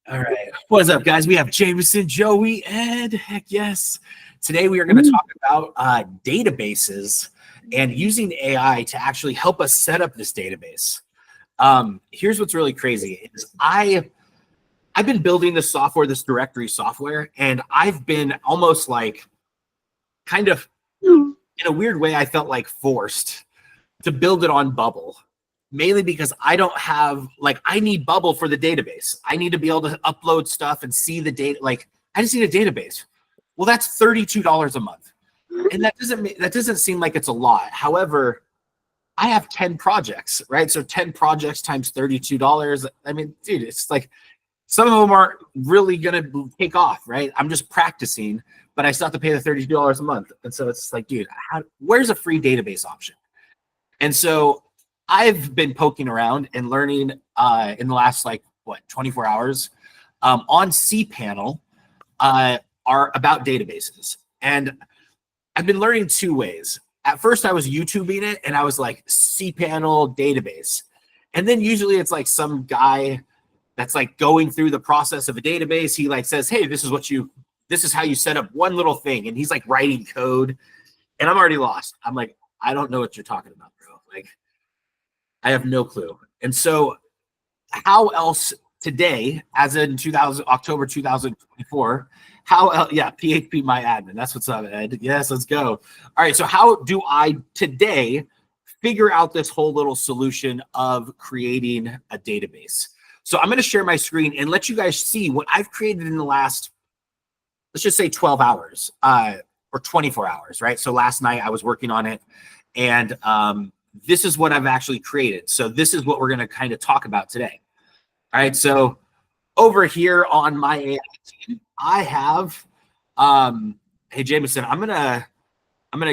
All right. What's up, guys? We have Jameson, Joey, Ed. Heck yes. Today we are going to talk about databases and using AI to actually help us set up this database. Here's what's really crazy is I've been building this software, this directory software, and I've been almost like kind of in a weird way, I felt like forced to build it on Bubble. Mainly because I don't have, I need Bubble for the database. I need to be able to upload stuff and see the data. I just need a database. Well, that's $32 a month. And that doesn't seem like it's a lot. However, I have 10 projects, right? So 10 projects times $32. I mean, dude, it's like some of them aren't really going to take off, right? I'm just practicing, but I still have to pay the $32 a month. And so it's like, dude, where's a free database option? And so I've been poking around and learning in the last 24 hours on cPanel are about databases. And I've been learning two ways. At first I was YouTubing it and I was like cPanel database. And then usually it's like some guy that's like going through the process of a database. He like says, hey, this is how you set up one little thing. And he's like writing code and I'm already lost. I'm like, I don't know what you're talking about, bro. Like, I have no clue. And so how else today, as in October 2024, PHP my admin. That's what's up, Ed. Yes, let's go. All right, so how do I today figure out this whole little solution of creating a database? So I'm going to share my screen and let you guys see what I've created in the last, let's just say 12 hours or 24 hours, right? So last night I was working on it and this is what I've actually created. So this is what we're going to kind of talk about today. All right. So over here on my AI team, I have, hey, Jameson, I'm going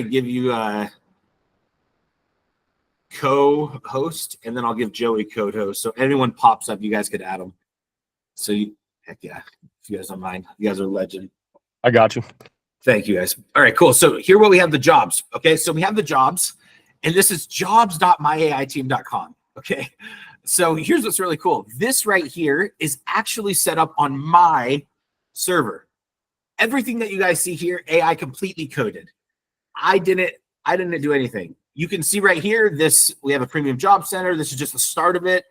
to give you a co-host and then I'll give Joey co-host. So anyone pops up, you guys could add them. So heck yeah, if you guys don't mind, you guys are a legend. I got you. Thank you guys. All right, cool. So here we have the jobs. Okay. So we have the jobs. And this is jobs.myaiteam.com. Okay. So here's what's really cool. This right here is actually set up on my server. Everything that you guys see here, AI completely coded. I didn't do anything. You can see right here, we have a premium job center. This is just the start of it.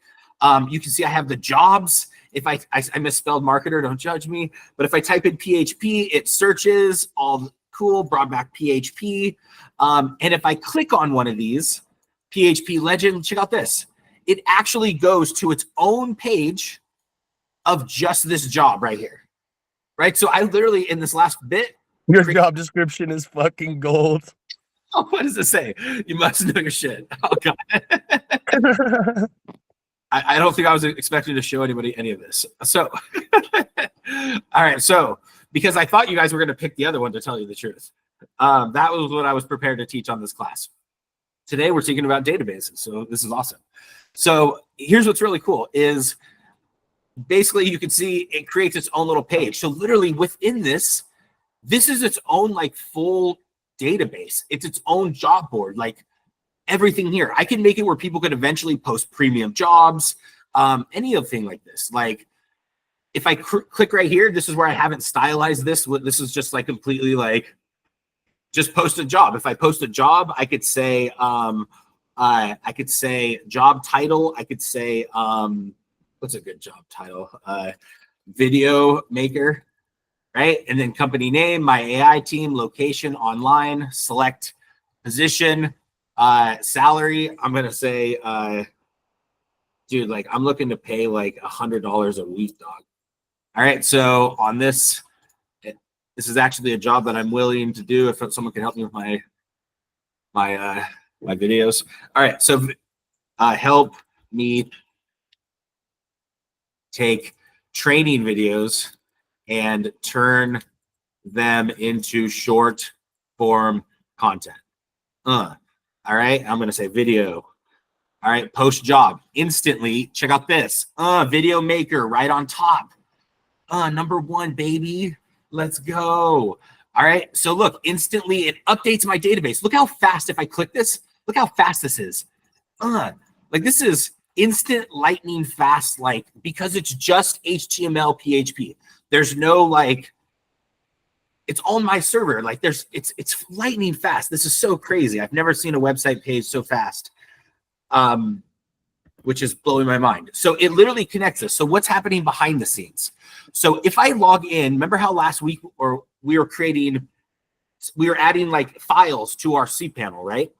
You can see I have the jobs. If I misspelled marketer, don't judge me. But if I type in PHP, it searches all cool, brought back PHP. And if I click on one of these, PHP Legend, check out this. It actually goes to its own page of just this job right here. Right? So I literally, in this last bit. Your job description is fucking gold. Oh, what does it say? You must know your shit. Oh, God. I don't think I was expecting to show anybody any of this. So, all right. So, because I thought you guys were going to pick the other one, to tell you the truth. That was what I was prepared to teach on this class. Today, we're speaking about databases. So this is awesome. So here's what's really cool is basically you can see it creates its own little page. So literally within this is its own full database. It's its own job board, everything here. I can make it where people could eventually post premium jobs, any other thing like this. If I click right here, this is where I haven't stylized this. This is just completely just post a job. If I post a job, I could say job title. I could say what's a good job title? Video maker, right? And then company name, my AI team, location, online, select position, salary. I'm gonna say, dude, I'm looking to pay $100 a week, dog. All right, so on this is actually a job that I'm willing to do if someone can help me with my videos. All right, so help me take training videos and turn them into short form content. All right, I'm gonna say video. All right, post job instantly. Check out this video maker right on top. Number one, baby. Let's go. All right. So look, instantly it updates my database. Look how fast, if I click this, look how fast this is. This is instant lightning fast, like, because it's just HTML, PHP. There's no like, it's on my server. Like it's lightning fast. This is so crazy. I've never seen a website page so fast, which is blowing my mind. So it literally connects us. So what's happening behind the scenes? So if I log in, remember how last week we were adding like files to our cPanel, right?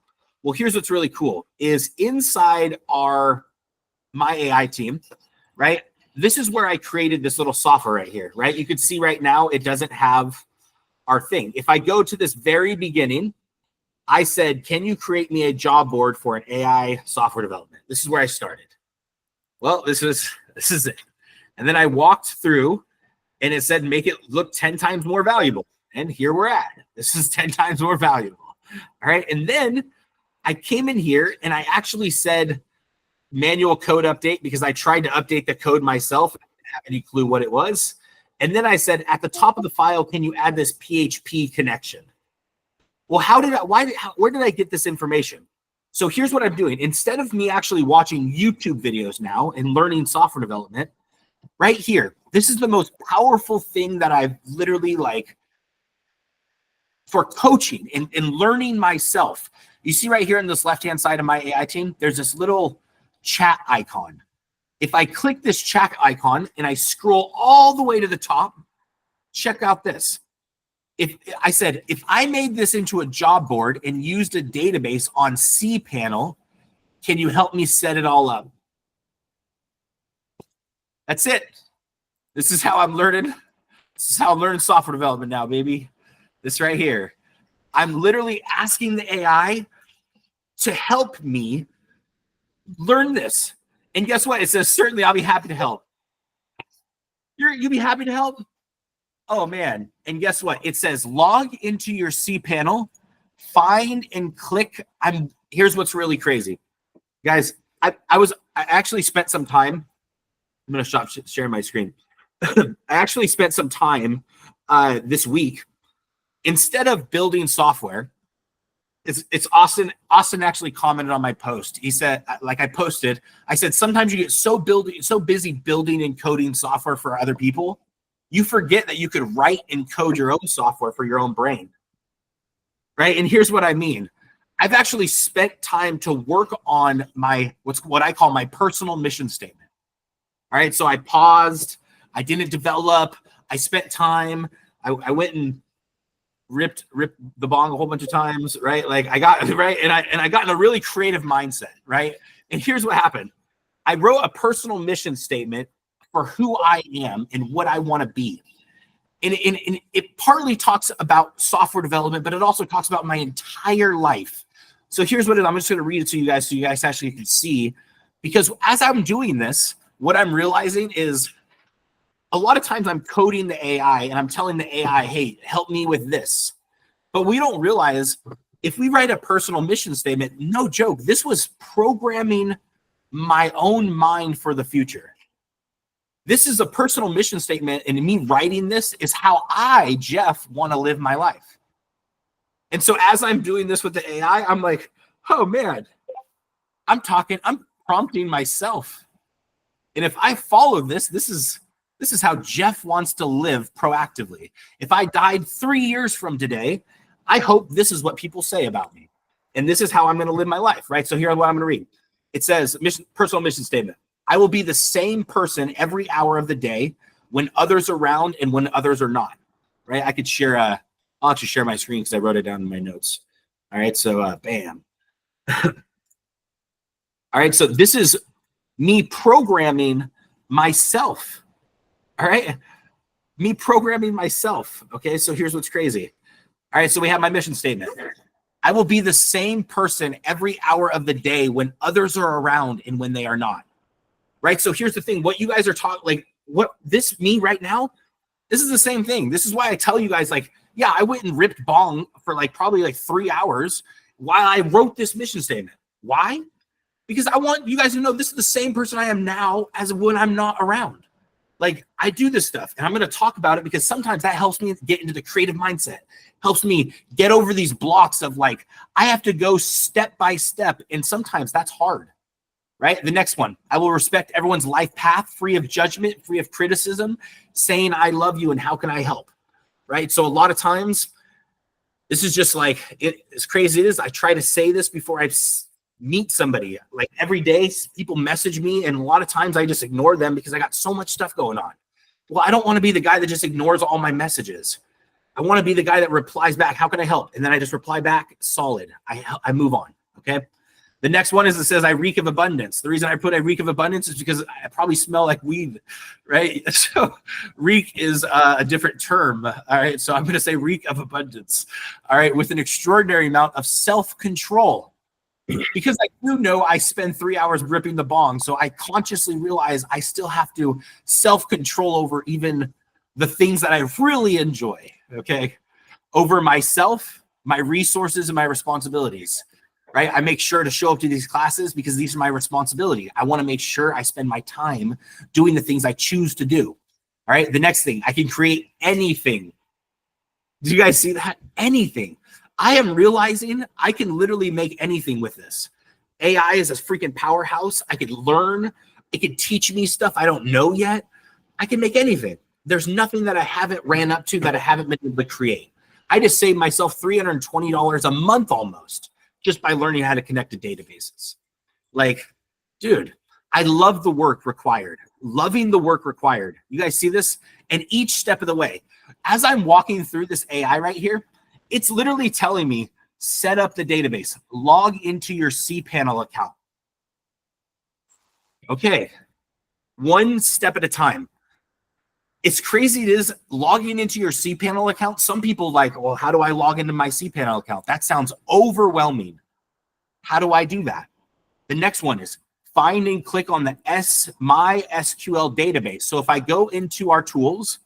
Well, here's what's really cool is inside my AI team, right? This is where I created this little software right here, right? You can see right now it doesn't have our thing. If I go to this very beginning, I said, can you create me a job board for an AI software development? This is where I started. Well, this is it. And then I walked through and it said, make it look 10 times more valuable. And here we're at. This is 10 times more valuable. All right. And then I came in here and I actually said manual code update because I tried to update the code myself. I didn't have any clue what it was. And then I said, at the top of the file, can you add this PHP connection? Well, where did I get this information? So here's what I'm doing. Instead of me actually watching YouTube videos now and learning software development, right here, this is the most powerful thing that I've literally like for coaching and learning myself. You see right here in this left-hand side of my AI team, there's this little chat icon. If I click this chat icon and I scroll all the way to the top, check out this. If I made this into a job board and used a database on cPanel, can you help me set it all up? That's it. This is how I'm learning. This is how I'm learning software development now, baby. This right here. I'm literally asking the AI to help me learn this. And guess what? It says, certainly I'll be happy to help. You'll be happy to help? Oh, man. And guess what? It says log into your cPanel, find and click. Here's what's really crazy. Guys, I actually spent some time. I'm going to stop sharing my screen. I actually spent some time this week. Instead of building software, it's Austin. Austin actually commented on my post. He said, like I said, sometimes you get so busy building and coding software for other people, you forget that you could write and code your own software for your own brain, right? And here's what I mean. I've actually spent time to work on what I call my personal mission statement. All right, so I paused. I didn't develop. I spent time. I went and ripped the bong a whole bunch of times, right? Like I got right, and I got in a really creative mindset, right? And here's what happened. I wrote a personal mission statement for who I am and what I want to be. And it partly talks about software development, but it also talks about my entire life. So here's what I'm just going to read it to you guys so you guys actually can see. Because as I'm doing this, what I'm realizing is a lot of times I'm coding the AI and I'm telling the AI, hey, help me with this. But we don't realize if we write a personal mission statement, no joke, this was programming my own mind for the future. This is a personal mission statement, and me writing this is how I, Jeff, want to live my life. And so as I'm doing this with the AI, I'm like, oh man, I'm prompting myself. And if I follow this is how Jeff wants to live proactively. If I died 3 years from today, I hope this is what people say about me. And this is how I'm going to live my life, right? So here's what I'm going to read. It says, personal mission statement. I will be the same person every hour of the day when others are around and when others are not, right? I could share, I'll actually share my screen because I wrote it down in my notes. All right, so bam. All right, so this is me programming myself. All right, me programming myself. Okay, so here's what's crazy. All right, so we have my mission statement. I will be the same person every hour of the day when others are around and when they are not. Right, so here's the thing. What you guys are talking, like what this me right now, this is the same thing. This is why I tell you guys, like, yeah, I went and ripped bong for probably 3 hours while I wrote this mission statement. Why? Because I want you guys to know this is the same person I am now as when I'm not around. Like, I do this stuff, and I'm going to talk about it because sometimes that helps me get into the creative mindset, helps me get over these blocks of I have to go step by step, and sometimes that's hard, right? The next one, I will respect everyone's life path, free of judgment, free of criticism, saying I love you and how can I help, right? So a lot of times, this is just like, as crazy as it is, I try to say this before I meet somebody. Like every day, people message me, and a lot of times I just ignore them because I got so much stuff going on. Well, I don't want to be the guy that just ignores all my messages. I want to be the guy that replies back, how can I help? And then I just reply back, solid. I move on, okay? The next one is it says I reek of abundance. The reason I put I reek of abundance is because I probably smell like weed, right? So reek is a different term, all right? So I'm going to say reek of abundance, all right, with an extraordinary amount of self-control. Because I do know I spend 3 hours ripping the bong, so I consciously realize I still have to self-control over even the things that I really enjoy, okay? Over myself, my resources, and my responsibilities. Right? I make sure to show up to these classes because these are my responsibility. I want to make sure I spend my time doing the things I choose to do. All right. The next thing, I can create anything. Do you guys see that? Anything. I am realizing I can literally make anything with this. AI is a freaking powerhouse. I could learn. It could teach me stuff I don't know yet. I can make anything. There's nothing that I haven't ran up to that I haven't been able to create. I just saved myself $320 a month almost, just by learning how to connect to databases. Like, dude, I love the work required, loving the work required. You guys see this? And each step of the way, as I'm walking through this AI right here, it's literally telling me, set up the database, log into your cPanel account. Okay, one step at a time. It's crazy it is logging into your cPanel account. Some people like, well, how do I log into my cPanel account? That sounds overwhelming. How do I do that? The next one is find and click on the MySQL database. So if I go into our tools,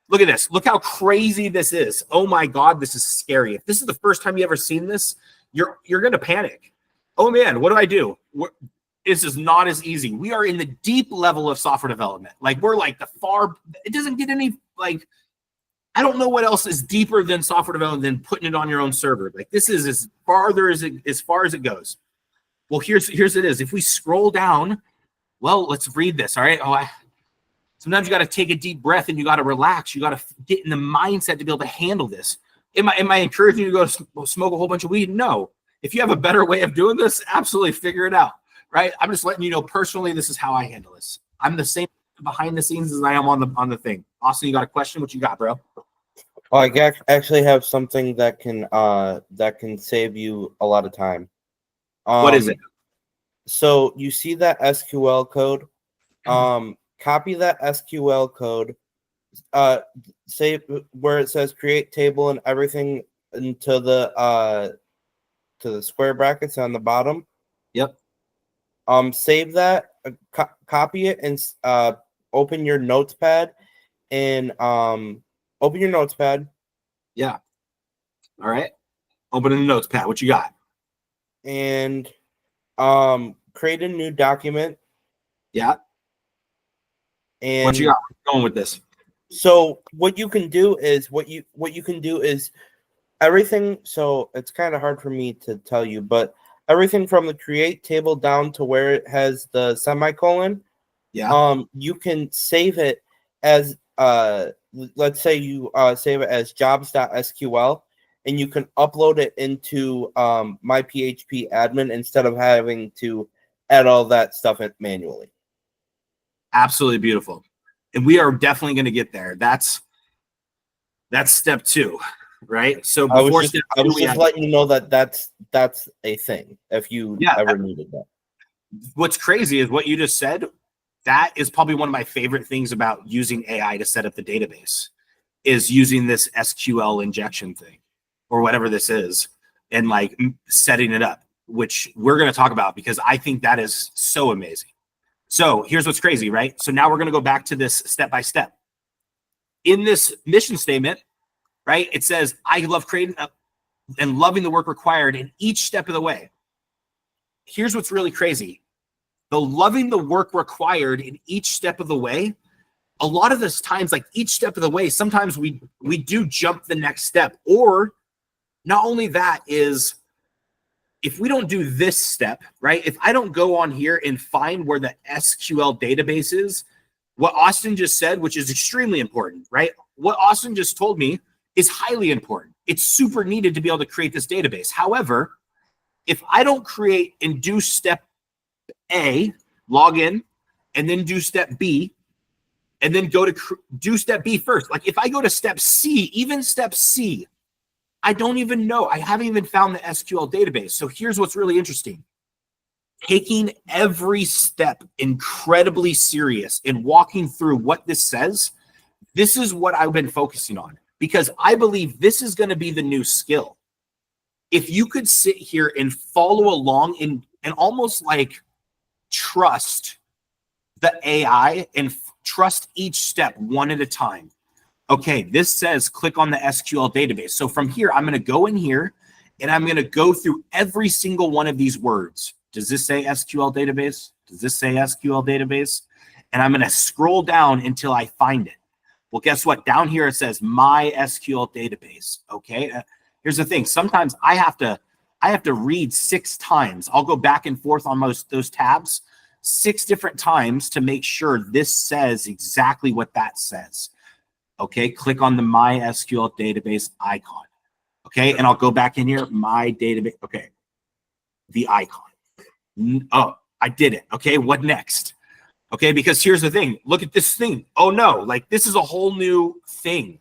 look at this. Look how crazy this is. Oh my God, this is scary. If this is the first time you ever seen this, you're going to panic. Oh man, what do I do? This is not as easy. We are in the deep level of software development. Like we're like it doesn't get any, like, I don't know what else is deeper than software development than putting it on your own server. Like this is as far as it goes. Well, here's it is. If we scroll down, well, let's read this. All right. Sometimes you got to take a deep breath and you got to relax. You got to get in the mindset to be able to handle this. Am I encouraging you to go smoke a whole bunch of weed? No. If you have a better way of doing this, absolutely figure it out. Right? I'm just letting you know personally, this is how I handle this. I'm the same behind the scenes as I am on the thing. Austin, you got a question? What you got, bro? Oh, I actually have something that can save you a lot of time. What is it? So you see that SQL code? Copy that SQL code. Say where it says create table and everything into the square brackets on the bottom. Yep. Save that, copy it, and open your notepad. And open your notepad. Yeah. All right. Open the notepad. What you got? And create a new document. Yeah. And what you got? Where you going with this? So what you can do is everything. So it's kind of hard for me to tell you, but everything from the create table down to where it has the semicolon. Yeah. You can save it as let's say you save it as jobs.sql, and you can upload it into my PHP admin instead of having to add all that stuff in manually. Absolutely beautiful. And we are definitely going to get there. That's step 2, right? So I before was just letting you know that's a thing if you ever needed that. What's crazy is what you just said. That is probably one of my favorite things about using AI to set up the database, is using this SQL injection thing or whatever this is and like setting it up, which we're going to talk about because I think that is so amazing. So here's what's crazy, right? So now we're going to go back to this step by step. In this mission statement, right, it says, I love creating and loving the work required in each step of the way. Here's what's really crazy. The loving the work required in each step of the way, a lot of this times, like each step of the way, sometimes we do jump the next step. Or not only that is if we don't do this step, right? If I don't go on here and find where the SQL database is, what Austin just said, which is extremely important, right? What Austin just told me is highly important. It's super needed to be able to create this database. However, if I don't create and do step A, log in, and then do step B, and then go to do step B first. Like if I go to step C, even step C, I don't even know. I haven't even found the SQL database. So here's what's really interesting. Taking every step incredibly serious and walking through what this says, this is what I've been focusing on because I believe this is going to be the new skill. If you could sit here and follow along and almost like trust the AI and trust each step one at a time. Okay, this says click on the SQL database. So from here, I'm going to go in here and I'm going to go through every single one of these words. Does this say SQL database? Does this say SQL database? And I'm going to scroll down until I find it. Well, guess what? Down here it says my SQL database. Okay, here's the thing. Sometimes I have to read 6 times. I'll go back and forth on those tabs 6 different times to make sure this says exactly what that says. Okay, click on the my SQL database icon. Okay, and I'll go back in here, my database. Okay, the icon. Oh, I did it. Okay, what next? Okay, because here's the thing. Look at this thing. Oh no, like this is a whole new thing.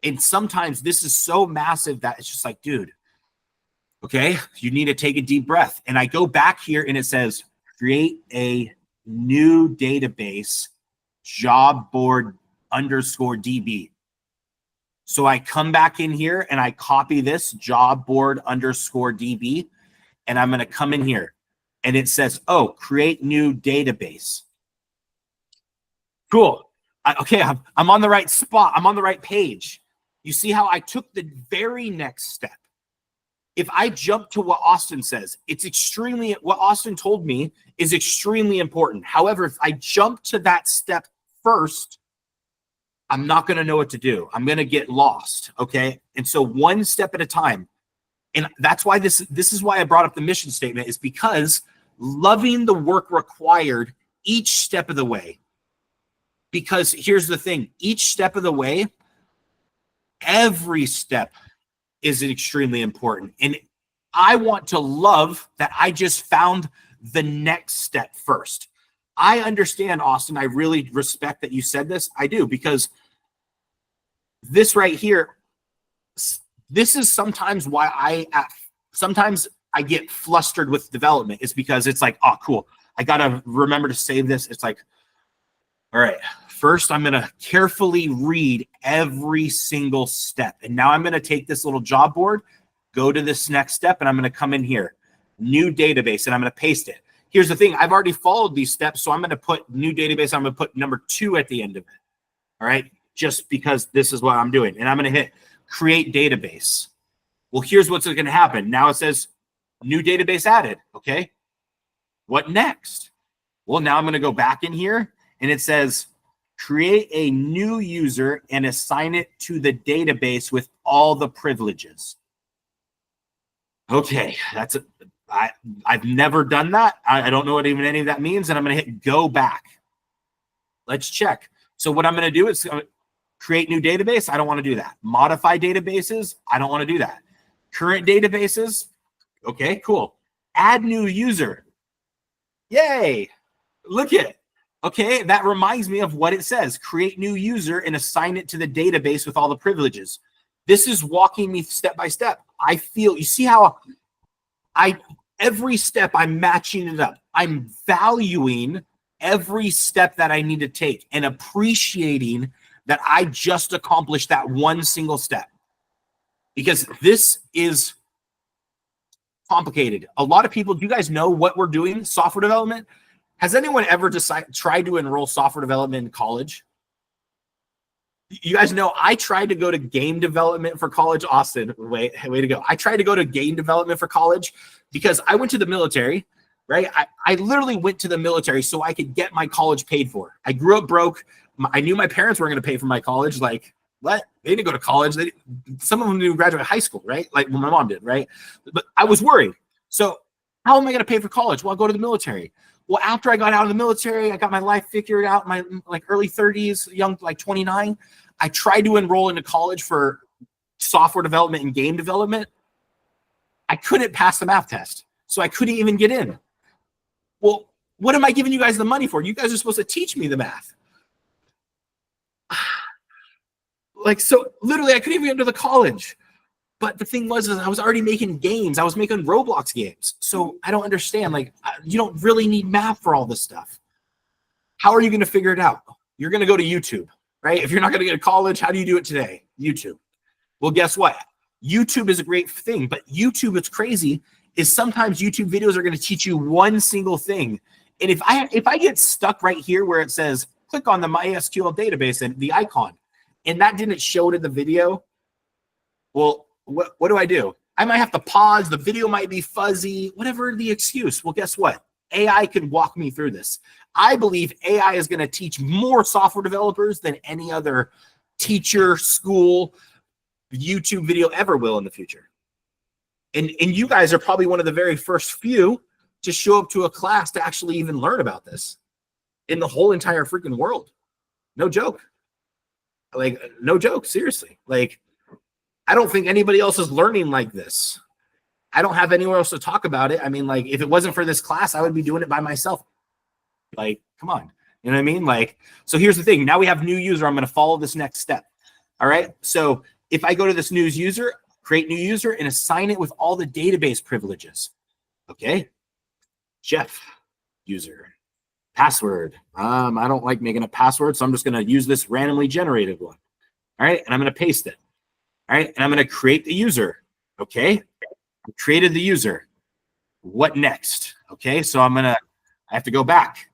And sometimes this is so massive that it's just like, dude, okay, you need to take a deep breath. And I go back here and it says, create a new database, job board _DB. So I come back in here and I copy this job board _DB, and I'm going to come in here and it says, oh, create new database. Cool. Okay, I'm on the right spot. I'm on the right page. You see how I took the very next step. If I jump to what Austin says, what Austin told me is extremely important. However, if I jump to that step first, I'm not going to know what to do. I'm going to get lost. Okay. And so one step at a time. And that's why this is why I brought up the mission statement, is because loving the work required each step of the way. Because here's the thing, each step of the way, every step is extremely important. And I want to love that I just found the next step first. I understand, Austin. I really respect that you said this. I do, because this right here, this is sometimes why sometimes I get flustered with development, is because it's like, oh, cool. I got to remember to save this. It's like, all right, first I'm going to carefully read every single step. And now I'm going to take this little job board, go to this next step, and I'm going to come in here, new database, and I'm going to paste it. Here's the thing. I've already followed these steps, so I'm going to put new database. I'm going to put number 2 at the end of it. All right, just because this is what I'm doing. And I'm going to hit create database. Well, here's what's going to happen. Now it says new database added. Okay, what next? Well, now I'm going to go back in here, and it says create a new user and assign it to the database with all the privileges. Okay, I've never done that. I don't know what even any of that means, and I'm going to hit go back. Let's check. So what I'm going to do is create new database. I don't want to do that. Modify databases. I don't want to do that. Current databases. Okay, cool. Add new user. Yay. Look at it. Okay, that reminds me of what it says. Create new user and assign it to the database with all the privileges. This is walking me step by step. I feel, you see how every step I'm matching it up. I'm valuing every step that I need to take and appreciating that I just accomplished that one single step. Because this is complicated. A lot of people, do you guys know what we're doing? Software development? Has anyone ever tried to enroll software development in college? You guys know I tried to go to game development for college. Austin, way to go. I tried to go to game development for college because I went to the military, right? I literally went to the military so I could get my college paid for. I grew up broke. I knew my parents weren't going to pay for my college. Like, what? They didn't go to college. Some of them didn't graduate high school, right? Like, well, my mom did, right? But I was worried. So how am I going to pay for college? Well, I'll go to the military. Well, after I got out of the military, I got my life figured out in my like early 30s, young, like 29. I tried to enroll into college for software development and game development. I couldn't pass the math test, so I couldn't even get in. Well, what am I giving you guys the money for? You guys are supposed to teach me the math. Like, so literally I couldn't even get into the college. But the thing was, is I was already making games. I was making Roblox games. So I don't understand. Like, you don't really need math for all this stuff. How are you going to figure it out? You're going to go to YouTube, right? If you're not going to get to college, how do you do it today? YouTube. Well, guess what? YouTube is a great thing, but YouTube, it's crazy, is sometimes YouTube videos are going to teach you one single thing. And if I get stuck right here where it says, click on the MySQL database and the icon, and that didn't show it in the video, well, what do? I might have to pause. The video might be fuzzy, whatever the excuse. Well, guess what? AI can walk me through this. I believe AI is going to teach more software developers than any other teacher, school, YouTube video ever will in the future. And you guys are probably one of the very first few to show up to a class to actually even learn about this in the whole entire freaking world. No joke. Like, no joke. Seriously. Like, I don't think anybody else is learning like this. I don't have anywhere else to talk about it. I mean, like, if it wasn't for this class, I would be doing it by myself. Like, come on. You know what I mean? Like, so here's the thing. Now we have new user. I'm going to follow this next step. All right. So if I go to this news user, create new user, and assign it with all the database privileges. Okay. Jeff, user, password. I don't like making a password, so I'm just going to use this randomly generated one. All right. And I'm going to paste it. All right, and I'm going to create the user. Okay, I created the user. What next? Okay, so I have to go back.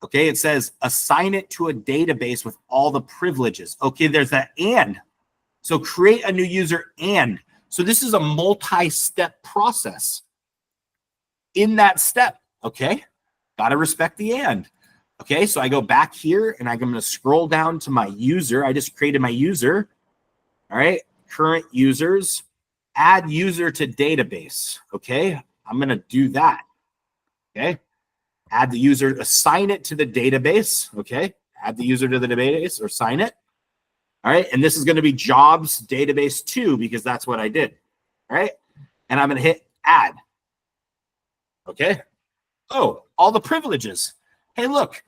Okay, it says assign it to a database with all the privileges. Okay, there's that and. So create a new user and. So this is a multi-step process. In that step, okay, got to respect the and. Okay, so I go back here and I'm going to scroll down to my user. I just created my user. All right. Current users, add user to database. Okay, I'm going to do that. Okay, add the user, assign it to the database. Okay, add the user to the database or sign it. All right, and this is going to be jobs database 2 because that's what I did. All right, and I'm going to hit add. Okay, oh, all the privileges. Hey, look,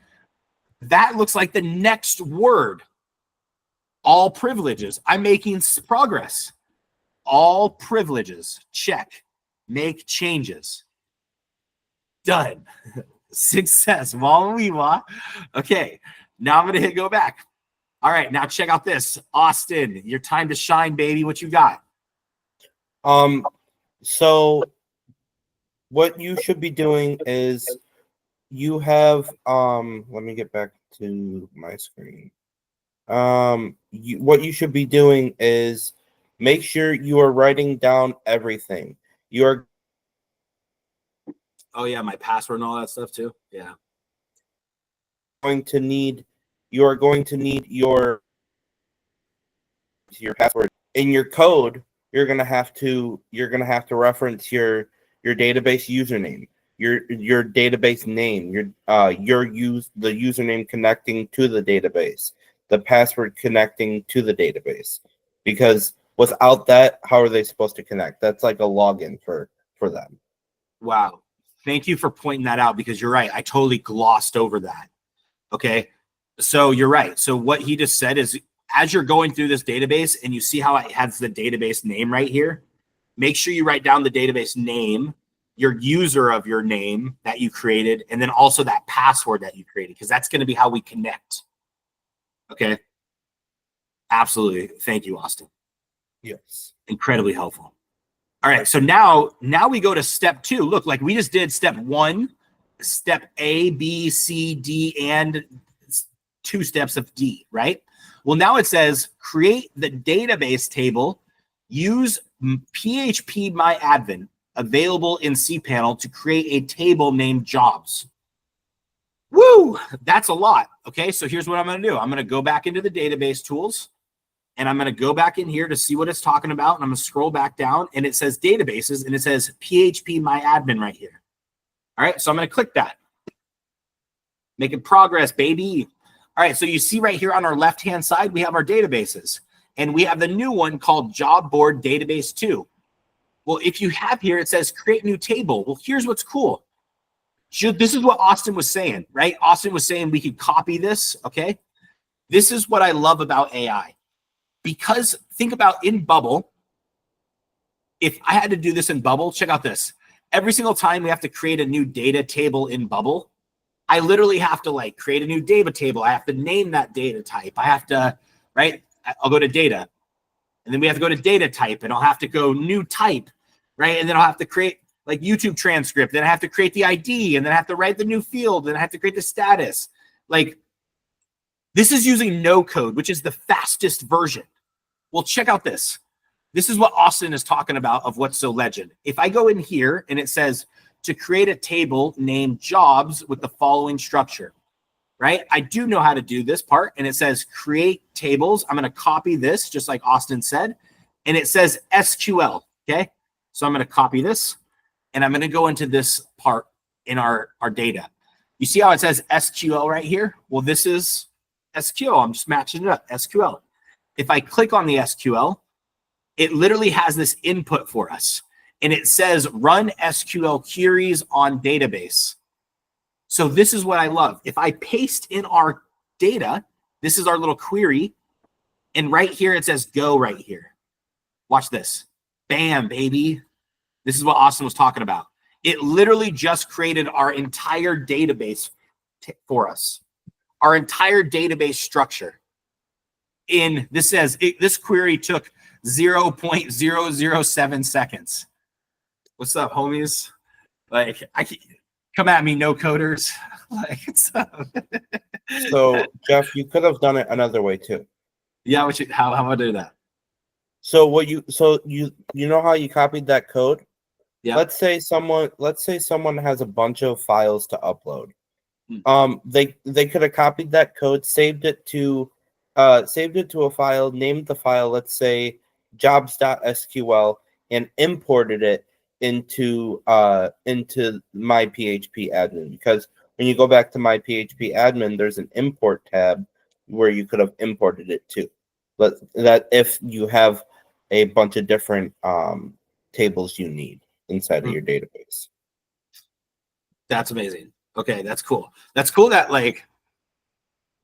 that looks like the next word. All privileges. I'm making progress. All privileges. Check. Make changes. Done. Success. Okay. Now I'm going to hit go back. All right. Now check out this. Austin, your time to shine, baby. What you got? So what you should be doing is you have, let me get back to my screen. What you should be doing is make sure you are writing down everything. You are my password and all that stuff too. Yeah. You are going to need your password in your code. You're gonna have to reference your database username, your database name, the username connecting to the database, the password connecting to the database, because without that, how are they supposed to connect? That's like a login for them. Wow. Thank you for pointing that out because you're right. I totally glossed over that. Okay. So you're right. So what he just said is as you're going through this database and you see how it has the database name right here, make sure you write down the database name, your user of your name that you created, and then also that password that you created, because that's going to be how we connect. Okay. Absolutely. Thank you, Austin. Yes. Incredibly helpful. All right. So now we go to step 2. Look, like we just did step 1, step A, B, C, D, and 2 steps of D, right? Well, now it says create the database table, use PHP MyAdmin available in cPanel to create a table named jobs. Woo, that's a lot. Okay, so here's what I'm going to do. I'm going to go back into the database tools, And I'm going to go back in here to see what it's talking about. And I'm going to scroll back down and it says databases and it says PHP My Admin right here. All right. So I'm going to click that. Making progress, baby. All right. So you see right here on our left-hand side, we have our databases and we have the new one called Job Board Database 2. Well, if you have here, it says create new table. Well, here's what's cool. This is what Austin was saying, right? Austin was saying we could copy this. Okay. This is what I love about AI. Because think about in Bubble, if I had to do this in Bubble, check out this. Every single time we have to create a new data table in Bubble, I literally have to like create a new data table. I have to name that data type. I have to, right? I'll go to data and then we have to go to data type and I'll have to go new type, right? And then I'll have to create like YouTube transcript. Then I have to create the ID and then I have to write the new field. Then I have to create the status. Like, this is using no code, which is the fastest version. Well, check out this. This is what Austin is talking about of what's so legend. If I go in here and it says to create a table named jobs with the following structure, right? I do know how to do this part and it says create tables. I'm going to copy this just like Austin said. And it says SQL, okay? So I'm going to copy this and I'm going to go into this part in our data. You see how it says SQL right here? Well, this is SQL. I'm just matching it up, SQL. If I click on the SQL, it literally has this input for us. And it says run SQL queries on database. So this is what I love. If I paste in our data, this is our little query. And right here, it says go right here. Watch this. Bam, baby. This is what Austin was talking about. It literally just created our entire database for us. Our entire database structure. In this says this query took 0.007 seconds. What's up, homies? Like, come at me, no coders. Like, what's up? So Jeff, you could have done it another way too. Yeah, how do I do that? So you know how you copied that code? Yeah. Let's say someone has a bunch of files to upload. They could have copied that code, saved it to a file, named the file, let's say jobs.sql, and imported it into my PHP admin. Because when you go back to my PHP admin, there's an import tab where you could have imported it to. But that if you have a bunch of different tables you need inside of your database. That's amazing. Okay, that's cool. That's cool that like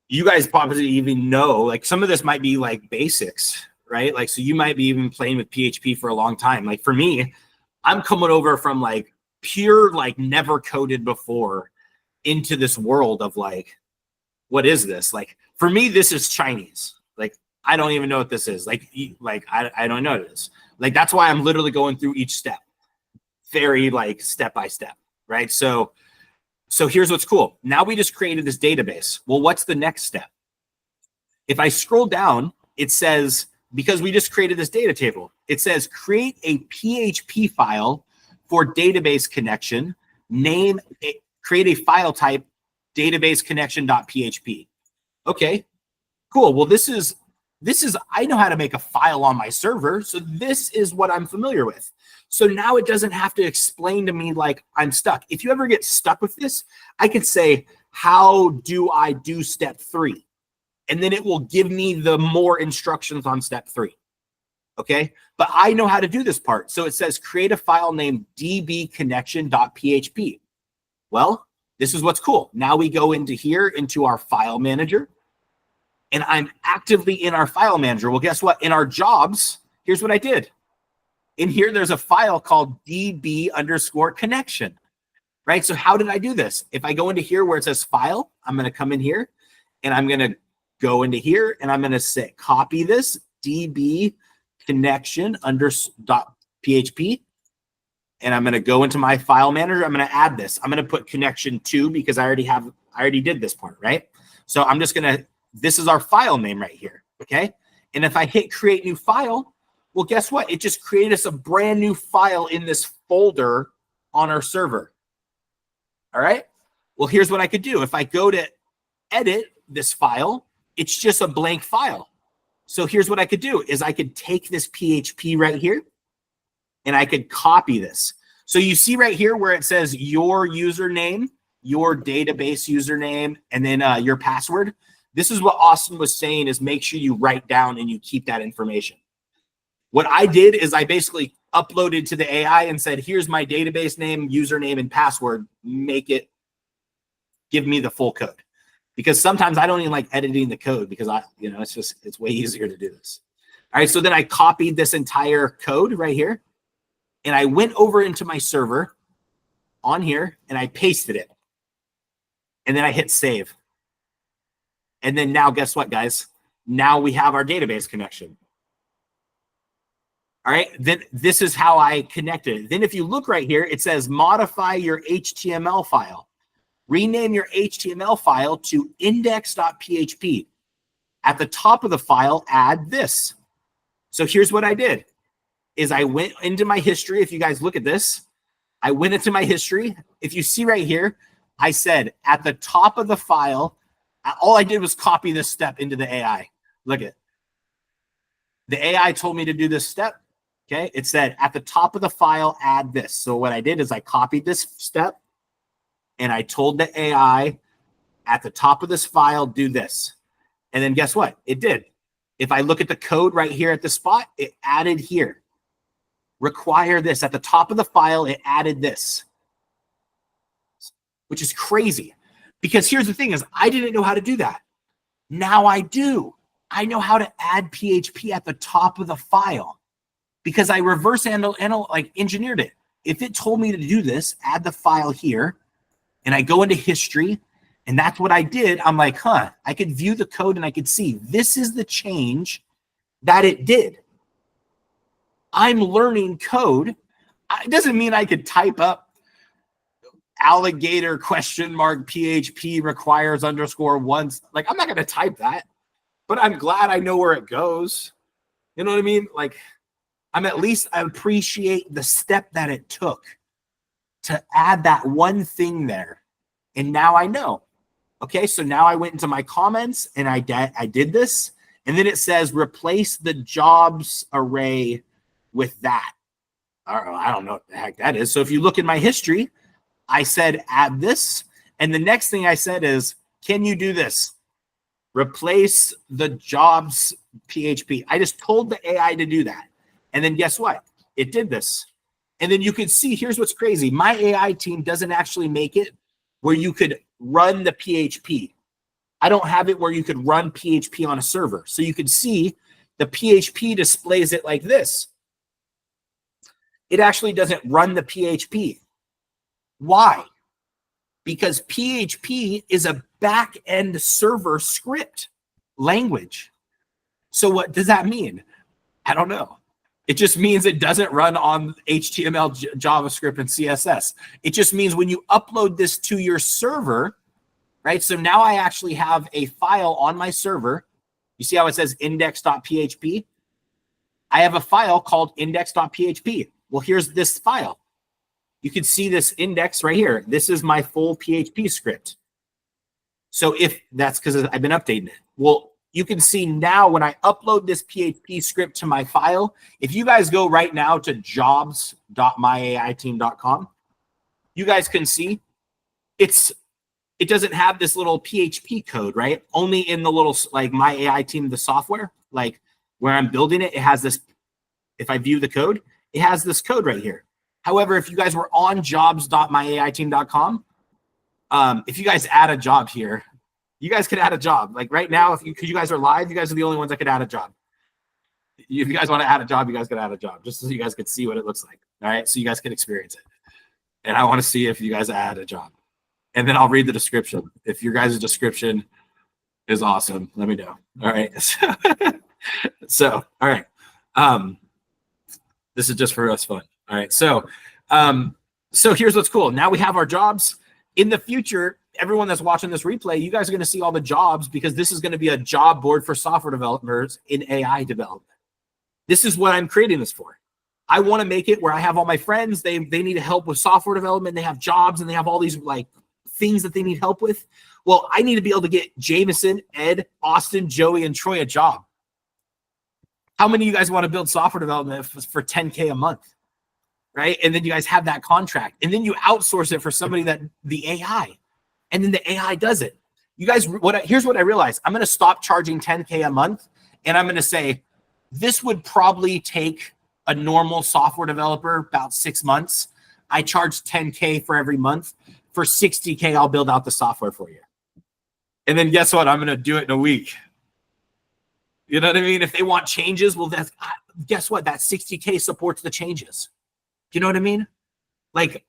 you guys probably even know like some of this might be like basics, right? Like, so you might be even playing with PHP for a long time. Like for me, I'm coming over from like pure, like never coded before into this world of like, what is this? Like for me, this is Chinese. Like, I don't even know what this is. Like I don't know what it is. Like, that's why I'm literally going through each step, very like step by step, right? So here's what's cool. Now we just created this database. Well, what's the next step? If I scroll down, it says, because we just created this data table, it says create a PHP file for database connection, create a file type database connection.php. Okay, cool. Well, this is, I know how to make a file on my server. So this is what I'm familiar with. So now it doesn't have to explain to me like I'm stuck. If you ever get stuck with this, I could say, how do I do step 3? And then it will give me the more instructions on step 3. Okay. But I know how to do this part. So it says create a file named dbconnection.php. Well, this is what's cool. Now we go into here, into our file manager, and I'm actively in our file manager. Well, guess what? In our jobs, here's what I did. In here, there's a file called db_connection, right? So how did I do this? If I go into here where it says file, I'm going to come in here and I'm going to go into here and I'm going to say, copy this dbconnection.php. And I'm going to go into my file manager. I'm going to add this. I'm going to put connection 2 because I already did this part, right? So I'm just going to, this is our file name right here. Okay. And if I hit create new file, well, guess what? It just created us a brand new file in this folder on our server. All right. Well, here's what I could do. If I go to edit this file, it's just a blank file. So here's what I could do is I could take this PHP right here and I could copy this. So you see right here where it says your username, your database username, and then your password. This is what Austin was saying is make sure you write down and you keep that information. What I did is I basically uploaded to the AI and said, here's my database name, username, and password. Make it, give me the full code. Because sometimes I don't even like editing the code because it's way easier to do this. All right, so then I copied this entire code right here and I went over into my server on here and I pasted it. And then I hit save. And then now guess what, guys? Now we have our database connection. All right, then this is how I connected. Then if you look right here, it says modify your HTML file. Rename your HTML file to index.php. At the top of the file, add this. So here's what I did, is I went into my history. If you guys look at this, I went into my history. If you see right here, I said at the top of the file, all I did was copy this step into the AI. Look at it. The AI told me to do this step. Okay, it said at the top of the file, add this. So what I did is I copied this step and I told the AI at the top of this file, do this. And then guess what? It did. If I look at the code right here at the spot, it added here. Require this. At the top of the file, it added this, which is crazy. Because here's the thing is I didn't know how to do that. Now I do. I know how to add PHP at the top of the file because I reverse engineered it. If it told me to do this, add the file here, and I go into history, and that's what I did. I'm like, I could view the code and I could see this is the change that it did. I'm learning code. It doesn't mean I could type up alligator ? PHP requires _once. Like, I'm not going to type that, but I'm glad I know where it goes. You know what I mean? Like, I appreciate the step that it took to add that one thing there. And now I know. Okay, so now I went into my comments and I did this. And then it says replace the jobs array with that. I don't know what the heck that is. So if you look in my history, I said add this. And the next thing I said is, can you do this? Replace the jobs PHP. I just told the AI to do that. And then guess what? It did this. And then you could see, here's what's crazy. My AI team doesn't actually make it where you could run the PHP. I don't have it where you could run PHP on a server. So you could see the PHP displays it like this. It actually doesn't run the PHP. Why? Because PHP is a back-end server script language. So what does that mean? I don't know. It just means it doesn't run on HTML, JavaScript, and CSS. It just means when you upload this to your server, right? So now I actually have a file on my server. You see how it says index.php? I have a file called index.php. Well, here's this file. You can see this index right here. This is my full PHP script. So if that's because I've been updating it. Well, you can see now when I upload this PHP script to my file, if you guys go right now to jobs.myaiteam.com, you guys can see it doesn't have this little PHP code, right? Only in the little, like my AI team, the software, like where I'm building it, it has this, if I view the code, it has this code right here. However, if you guys were on jobs.myaiteam.com, if you guys add a job here, you guys could add a job. Like right now, because you guys are live, you guys are the only ones that could add a job. If you guys want to add a job, you guys could add a job, just so you guys could see what it looks like. All right, so you guys can experience it. And I want to see if you guys add a job. And then I'll read the description. If your guys' description is awesome, let me know. All right. So all right. This is just for us fun. All right. So here's what's cool. Now we have our jobs. In the future, everyone that's watching this replay, you guys are going to see all the jobs because this is going to be a job board for software developers in AI development. This is what I'm creating this for. I want to make it where I have all my friends. They need help with software development. They have jobs and they have all these like things that they need help with. Well, I need to be able to get Jameson, Ed, Austin, Joey, and Troy a job. How many of you guys want to build software development for 10K a month? Right? And then you guys have that contract, and then you outsource it for somebody that the AI, and then the AI does it. You guys, here's what I realized. I'm going to stop charging 10K a month, and I'm going to say, this would probably take a normal software developer about 6 months. I charge 10K for every month. For 60K, I'll build out the software for you. And then guess what? I'm going to do it in a week. You know what I mean? If they want changes, well, guess what? That 60K supports the changes. You know what I mean? Like,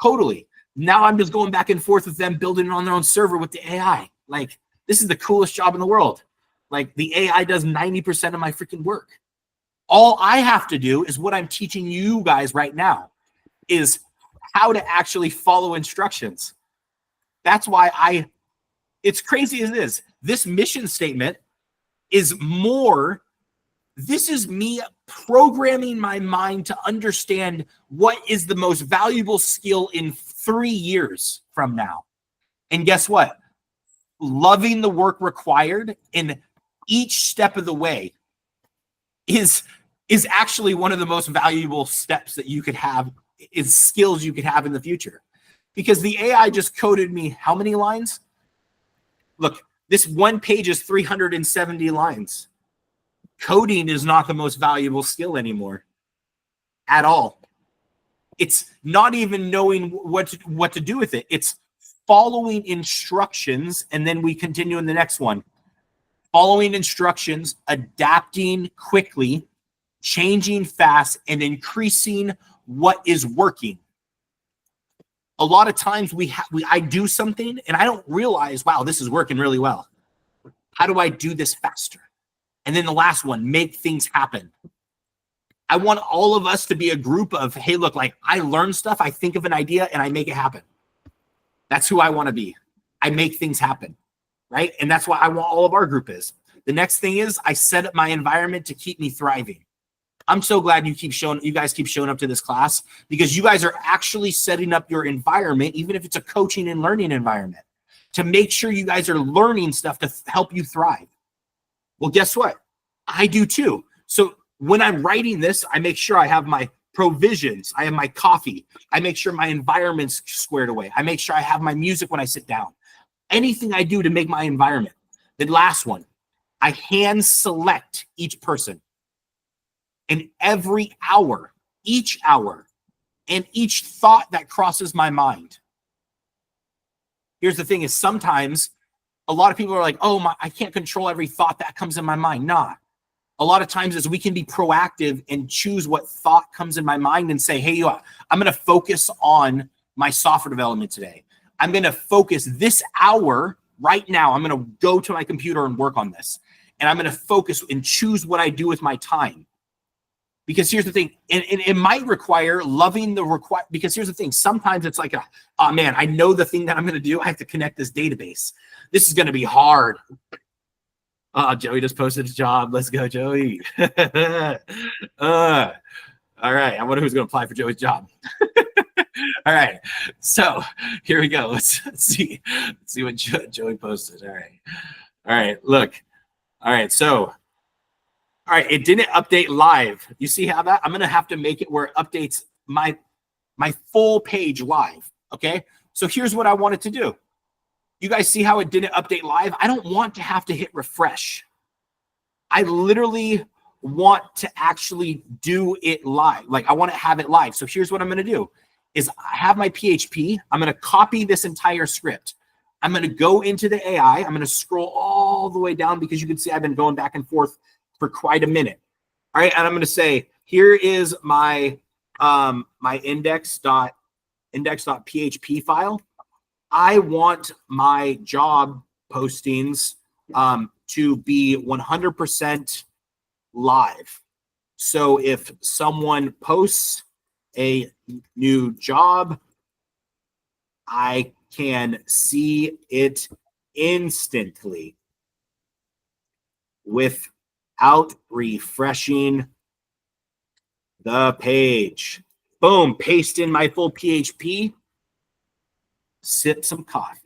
totally. Now I'm just going back and forth with them, building it on their own server with the AI. Like, this is the coolest job in the world. Like, the AI does 90% of my freaking work. All I have to do is what I'm teaching you guys right now is how to actually follow instructions. That's why it's crazy as it is. This mission statement is more, this is me programming my mind to understand what is the most valuable skill in 3 years from now. And guess what? Loving the work required in each step of the way is actually one of the most valuable steps that you could have, is skills you could have in the future. Because the AI just coded me how many lines? Look, this one page is 370 lines. Coding is not the most valuable skill anymore at all. It's not even knowing what to do with it. It's following instructions, and then we continue in the next one. Following instructions, adapting quickly, changing fast, and increasing what is working. A lot of times I do something and I don't realize, wow, this is working really well. How do I do this faster? And then the last one, make things happen. I want all of us to be a group of, hey, look, like, I learn stuff, I think of an idea, and I make it happen. That's who I want to be. I make things happen, right? And that's what I want all of our group is. The next thing is I set up my environment to keep me thriving. I'm so glad you guys keep showing up to this class, because you guys are actually setting up your environment, even if it's a coaching and learning environment, to make sure you guys are learning stuff to help you thrive. Well, guess what? I do too. So when I'm writing this, I make sure I have my provisions. I have my coffee. I make sure my environment's squared away. I make sure I have my music when I sit down. Anything I do to make my environment. The last one, I hand select each person. And every hour, each hour, and each thought that crosses my mind. Here's the thing is, sometimes a lot of people are like, oh, I can't control every thought that comes in my mind. Nah. A lot of times is we can be proactive and choose what thought comes in my mind and say, hey, I'm going to focus on my software development today. I'm going to focus this hour right now. I'm going to go to my computer and work on this. And I'm going to focus and choose what I do with my time. Because here's the thing, and it might require loving because here's the thing, sometimes it's like, oh man, I know the thing that I'm going to do. I have to connect this database. This is going to be hard. Joey just posted his job. Let's go, Joey. All right. I wonder who's going to apply for Joey's job. All right. So here we go. Let's see what Joey posted. All right. Look. All right. So, all right, it didn't update live. You see how that? I'm going to have to make it where it updates my full page live, okay? So here's what I wanted to do. You guys see how it didn't update live? I don't want to have to hit refresh. I literally want to actually do it live. Like, I want to have it live. So here's what I'm going to do is I have my PHP. I'm going to copy this entire script. I'm going to go into the AI. I'm going to scroll all the way down because you can see I've been going back and forth for quite a minute. All right, and I'm going to say, here is my my index.php file. I want my job postings to be 100% live. So if someone posts a new job, I can see it instantly without refreshing the page. Boom, paste in my full PHP, sip some coffee.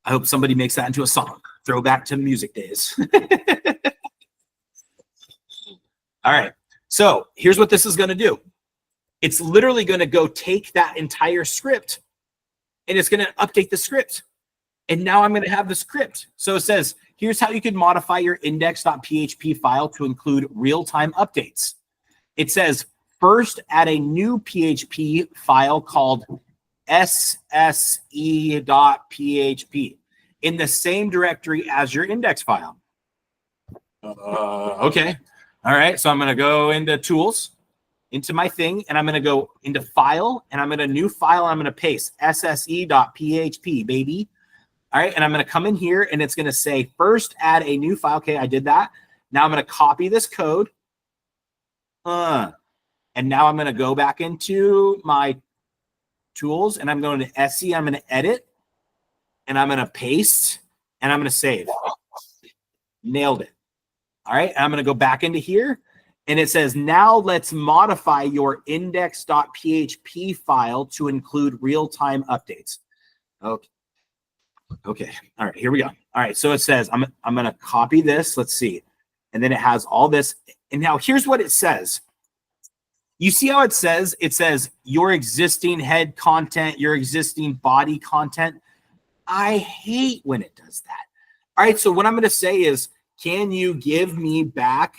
I hope somebody makes that into a song. Throwback to music days. All right. So here's what this is going to do. It's literally going to go take that entire script and it's going to update the script. And now I'm going to have the script. So it says, here's how you can modify your index.php file to include real-time updates. It says, first add a new PHP file called sse.php in the same directory as your index file. Okay. All right. So I'm going to go into tools, into my thing, and I'm going to go into file, and I'm going to new file. I'm going to paste sse.php, baby. All right. And I'm going to come in here, and it's going to say first add a new file. Okay. I did that. Now I'm going to copy this code. And now I'm going to go back into my tools, and I'm going to SE. I'm going to edit, and I'm going to paste, and I'm going to save. Nailed it. All right. I'm going to go back into here, and it says, now let's modify your index.php file to include real-time updates. Okay. Okay. All right. Here we go. All right. So it says, I'm going to copy this. Let's see. And then it has all this. And now here's what it says. You see how it says your existing head content, your existing body content. I hate when it does that. All right. So what I'm going to say is, can you give me back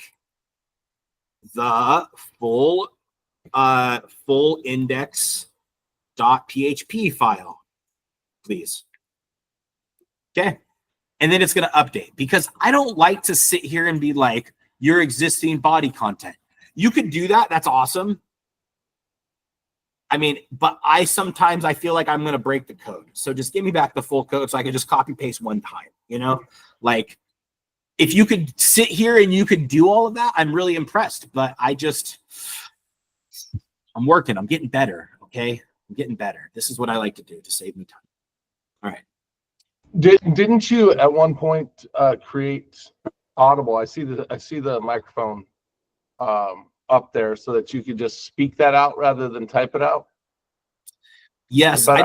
the full index.php file, please? Okay. And then it's going to update, because I don't like to sit here and be like, your existing body content. You could do that. That's awesome. I mean, but sometimes I feel like I'm going to break the code. So just give me back the full code so I can just copy paste one time, you know, like if you could sit here and you could do all of that, I'm really impressed, but I'm working, I'm getting better. Okay. I'm getting better. This is what I like to do to save me time. All right. Didn't you at one point create Audible? I see the microphone up there so that you could just speak that out rather than type it out. Yes, but I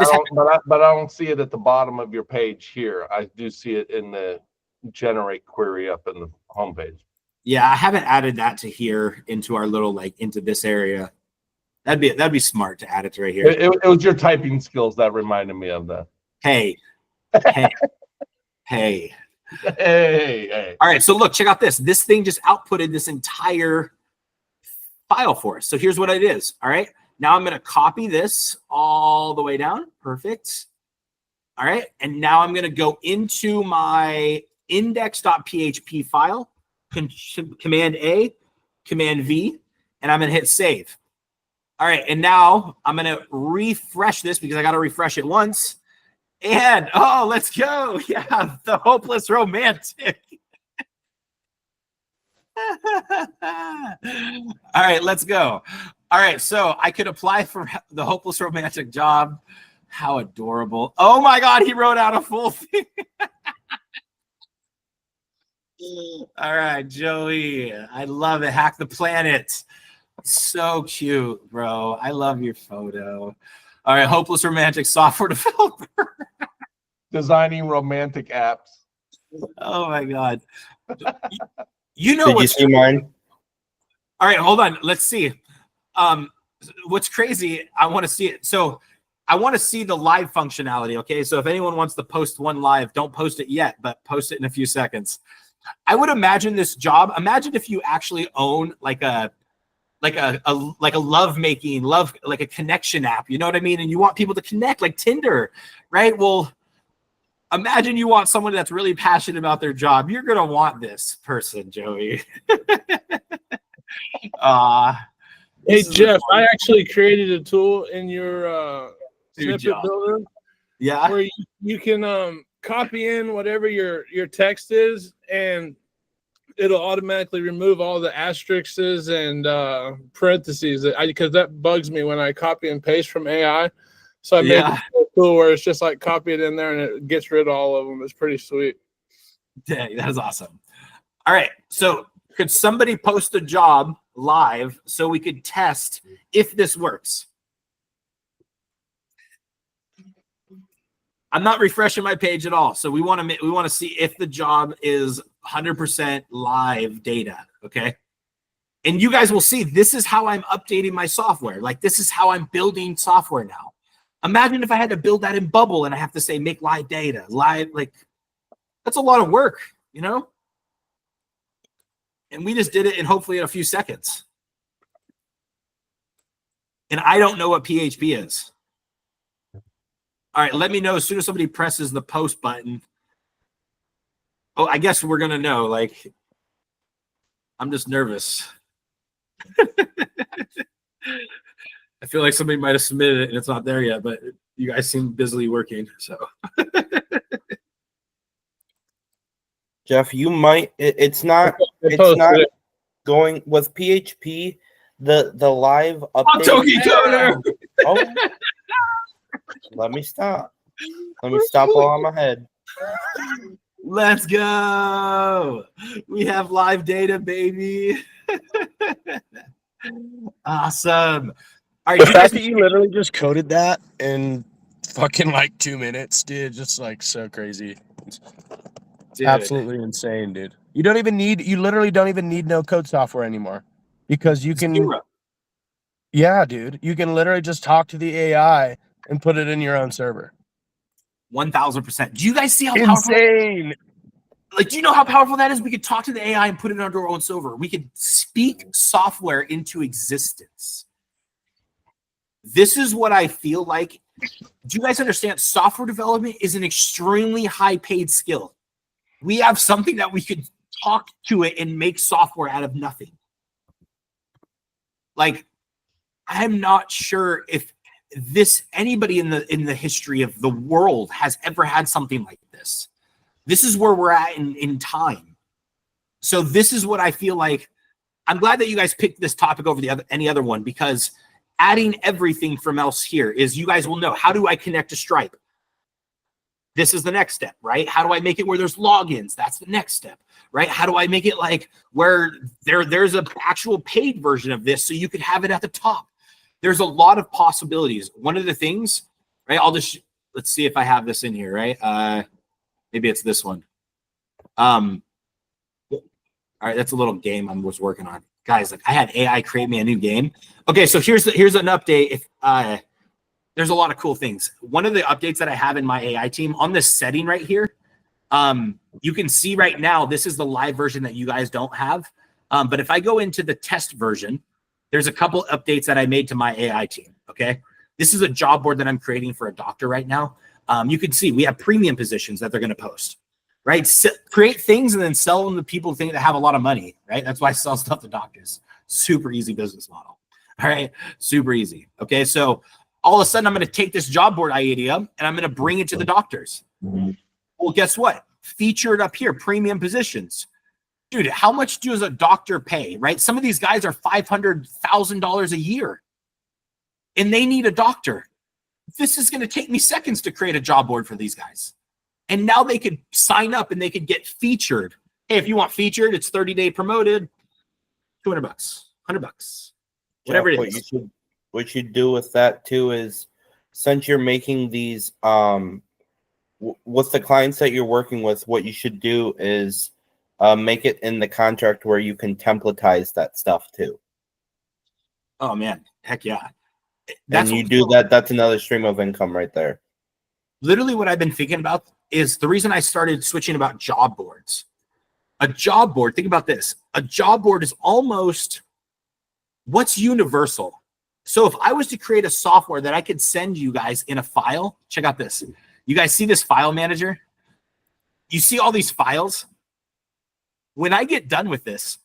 don't see it at the bottom of your page here. I do see it in the generate query up in the homepage. Yeah, I haven't added that to here into our little into this area. That'd be smart to add it to right here. It was your typing skills that reminded me of that. Hey. Hey. Hey. All right, so look, check out this. This thing just outputted this entire file for us. So here's what it is. All right. Now I'm going to copy this all the way down. Perfect. All right. And now I'm going to go into my index.php file, Command A, Command V, and I'm going to hit save. All right. And now I'm going to refresh this because I got to refresh it once. And, oh, let's go. Yeah, the hopeless romantic. All right, let's go. All right, so I could apply for the hopeless romantic job. How adorable. Oh my God, he wrote out a full thing. All right, Joey, I love it. Hack the planet. So cute, bro. I love your photo. All right, hopeless romantic software developer. Designing romantic apps. Oh my God. You know Did you see mine? All right, hold on. Let's see. What's crazy, I want to see it. So I want to see the live functionality, okay? So if anyone wants to post one live, don't post it yet, but post it in a few seconds. I would imagine this job, imagine if you actually own like a love making, like a connection app, you know what I mean? And you want people to connect like Tinder, right? Well, imagine you want someone that's really passionate about their job. You're going to want this person, Joey. Hey, Jeff, I actually created a tool in your snippet builder. Yeah. Where you can copy in whatever your text is, and it'll automatically remove all the asterisks and parentheses because that bugs me when I copy and paste from AI. So I made a tool where it's just like copy it in there and it gets rid of all of them. It's pretty sweet. Dang, that is awesome. All right. So could somebody post a job live so we could test if this works? I'm not refreshing my page at all. So we want to see if the job is 100% live data. Okay. And you guys will see this is how I'm updating my software. Like this is how I'm building software now. Imagine if I had to build that in Bubble and I have to say make live data, live, like that's a lot of work, you know? And we just did it in hopefully in a few seconds. And I don't know what PHP is. All right, let me know as soon as somebody presses the post button. Oh, I guess we're going to know. Like, I'm just nervous. I feel like somebody might have submitted it and it's not there yet, but you guys seem busily working. So, Jeff, you might. It's not going with PHP. The live update. Toki Toner! Oh, let me stop. Let me stop while I'm ahead. Let's go. We have live data, baby. Awesome. All right, The fact that you literally just coded that in fucking like 2 minutes, dude, just like so crazy. It's absolutely insane, dude. You literally don't even need no code software anymore because you can. Zero. Yeah, dude, you can literally just talk to the AI and put it in your own server. 1,000%. Do you guys see how powerful? Insane. Like, do you know how powerful that is? We could talk to the AI and put it under our own server. We could speak software into existence. This is what I feel like. Do you guys understand? Software development is an extremely high-paid skill. We have something that we could talk to it and make software out of nothing. Like, I'm not sure if anybody in the history of the world has ever had something like this. This is where we're at in time. So this is what I feel like. I'm glad that you guys picked this topic over any other one, because adding everything from else here is you guys will know, how do I connect to Stripe? This is the next step, right? How do I make it where there's logins? That's the next step, right? How do I make it like where there's an actual paid version of this so you could have it at the top? There's a lot of possibilities. One of the things, right? Let's see if I have this in here, right? Maybe it's this one. All right, that's a little game I was working on. Guys, like I had AI create me a new game. Okay, so here's an update. If there's a lot of cool things. One of the updates that I have in my AI team on this setting right here, you can see right now, this is the live version that you guys don't have. But if I go into the test version, there's a couple updates that I made to my AI team, okay? This is a job board that I'm creating for a doctor right now. You can see we have premium positions that they're going to post, right? Create things and then sell them to people that have a lot of money, right? That's why I sell stuff to doctors. Super easy business model, all right? Super easy, okay? So all of a sudden, I'm going to take this job board idea and I'm going to bring it to the doctors. Well, guess what? Featured up here, premium positions. Dude, how much does a doctor pay, right? Some of these guys are $500,000 a year and they need a doctor. This is going to take me seconds to create a job board for these guys. And now they could sign up and they could get featured. Hey, if you want featured, it's 30-day promoted, $200, $100, whatever it is. What you do with that too is, since you're making these, with the clients that you're working with, what you should do is make it in the contract where you can templatize that stuff too. Oh man, heck yeah. That's another stream of income right there. Literally what I've been thinking about is the reason I started switching about job boards. A job board, think about this. A job board is almost what's universal. So if I was to create a software that I could send you guys in a file, check out this. You guys see this file manager? You see all these files? When I get done with this,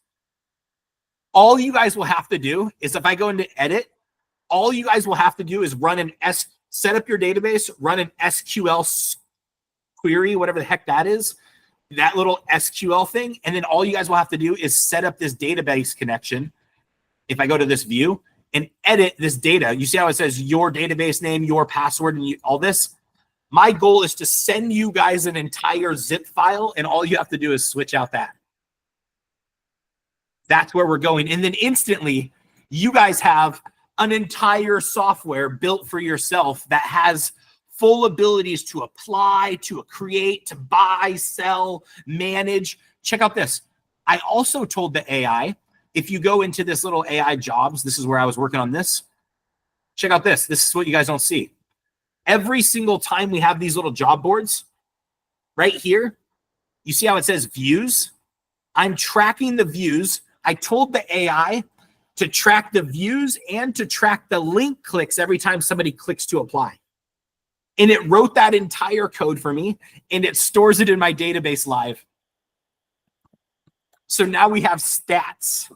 all you guys will have to do is, if I go into edit, all you guys will have to do is set up your database, run an SQL query, whatever the heck that is, that little SQL thing. And then all you guys will have to do is set up this database connection. If I go to this view and edit this data, you see how it says your database name, your password, and all this? My goal is to send you guys an entire zip file, and all you have to do is switch out that. That's where we're going. And then instantly, you guys have an entire software built for yourself that has full abilities to apply, to create, to buy, sell, manage. Check out this. I also told the AI, if you go into this little AI jobs, this is where I was working on this. Check out this. This is what you guys don't see. Every single time we have these little job boards, right here, you see how it says views? I'm tracking the views. I told the AI to track the views and to track the link clicks every time somebody clicks to apply. And it wrote that entire code for me, and it stores it in my database live. So now we have stats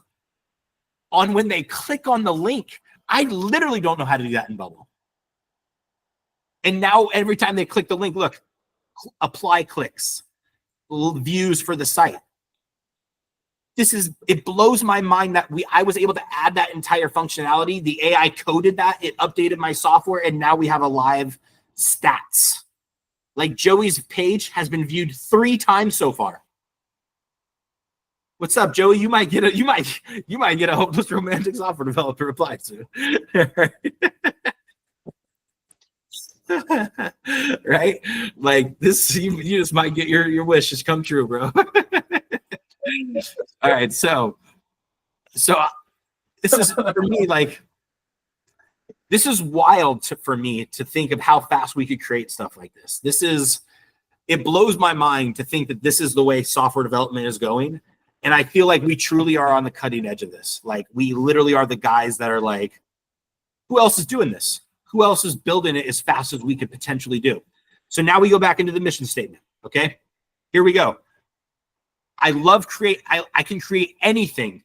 on when they click on the link. I literally don't know how to do that in Bubble. And now every time they click the link, look, apply clicks, views for the site. It blows my mind that I was able to add that entire functionality. The AI coded that, it updated my software, and now we have a live stats. Like Joey's page has been viewed 3 times so far. What's up, Joey? You might get a hopeless romantic software developer reply soon. Right? Like this, you just might get your wishes come true, bro. All right, so this is for me, like, this is wild for me to think of how fast we could create stuff like this. It blows my mind to think that this is the way software development is going. And I feel like we truly are on the cutting edge of this. Like, we literally are the guys that are like, who else is doing this? Who else is building it as fast as we could potentially do? So now we go back into the mission statement, okay? Here we go. I can create anything.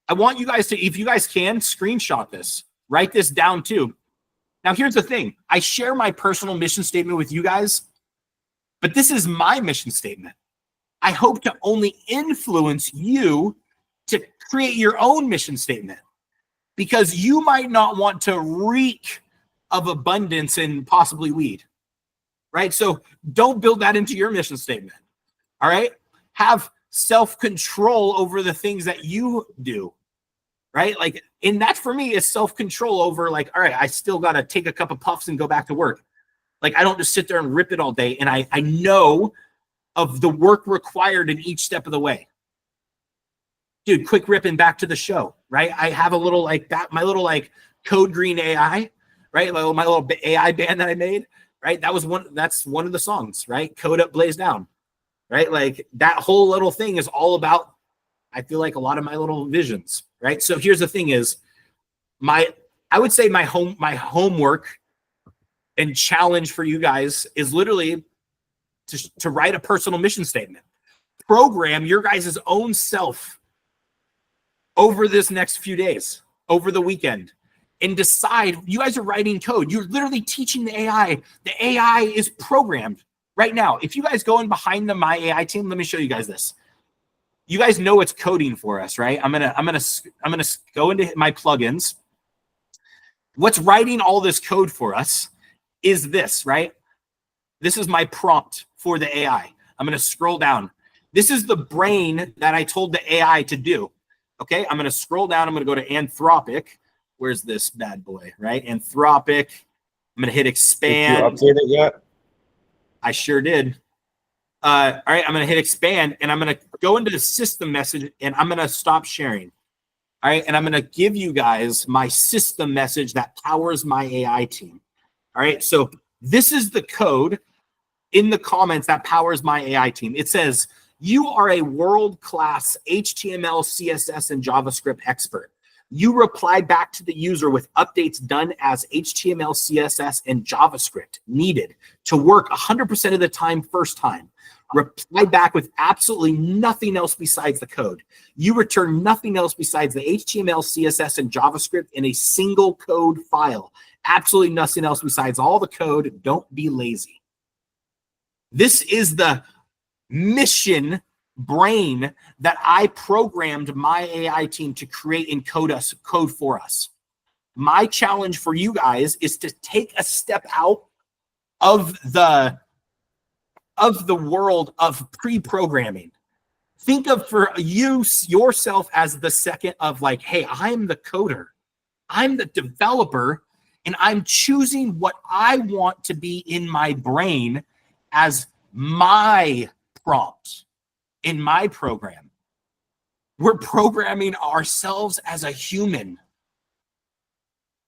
I want you guys to, if you guys can, screenshot this. Write this down too. Now, here's the thing. I share my personal mission statement with you guys, but this is my mission statement. I hope to only influence you to create your own mission statement, because you might not want to reek of abundance and possibly weed, right? So don't build that into your mission statement, all right? Have self-control over the things that you do, right? Like, and that for me is self-control over, like, all right, I still got to take a cup of puffs and go back to work. Like, I don't just sit there and rip it all day. And I know of the work required in each step of the way. Dude, quick ripping back to the show, right? I have a little like that, my little like Code Green AI, right? My little AI band that I made, right? That's one of the songs, right? Code Up, Blaze Down, right? Like that whole little thing is all about, I feel like, a lot of my little visions, right? So here's the thing is I would say my homework and challenge for you guys is literally to write a personal mission statement. Program your guys' own self over this next few days, over the weekend, and decide. You guys are writing code. You're literally teaching the AI. The AI is programmed right now. If you guys go in behind the My AI team, let me show you guys this. You guys know it's coding for us, right? I'm gonna go into my plugins. What's writing all this code for us is this, right? This is my prompt for the AI. I'm gonna scroll down. This is the brain that I told the AI to do. Okay, I'm going to scroll down. I'm going to go to Anthropic. Where's this bad boy, right? Anthropic. I'm going to hit expand. Did you update it yet? I sure did. All right, I'm going to hit expand, and I'm going to go into the system message, and I'm going to stop sharing. All right, and I'm going to give you guys my system message that powers my AI team. All right, so this is the code in the comments that powers my AI team. It says, you are a world-class HTML, CSS, and JavaScript expert. You reply back to the user with updates done as HTML, CSS, and JavaScript needed to work 100% of the time first time. Reply back with absolutely nothing else besides the code. You return nothing else besides the HTML, CSS, and JavaScript in a single code file. Absolutely nothing else besides all the code. Don't be lazy. This is the mission brain that I programmed my AI team to create and code for us. My challenge for you guys is to take a step out of the world of pre-programming. Think of for yourself as the second of like, hey, I'm the coder. I'm the developer. and I'm choosing what I want to be in my brain as my prompt in my program. We're programming ourselves as a human.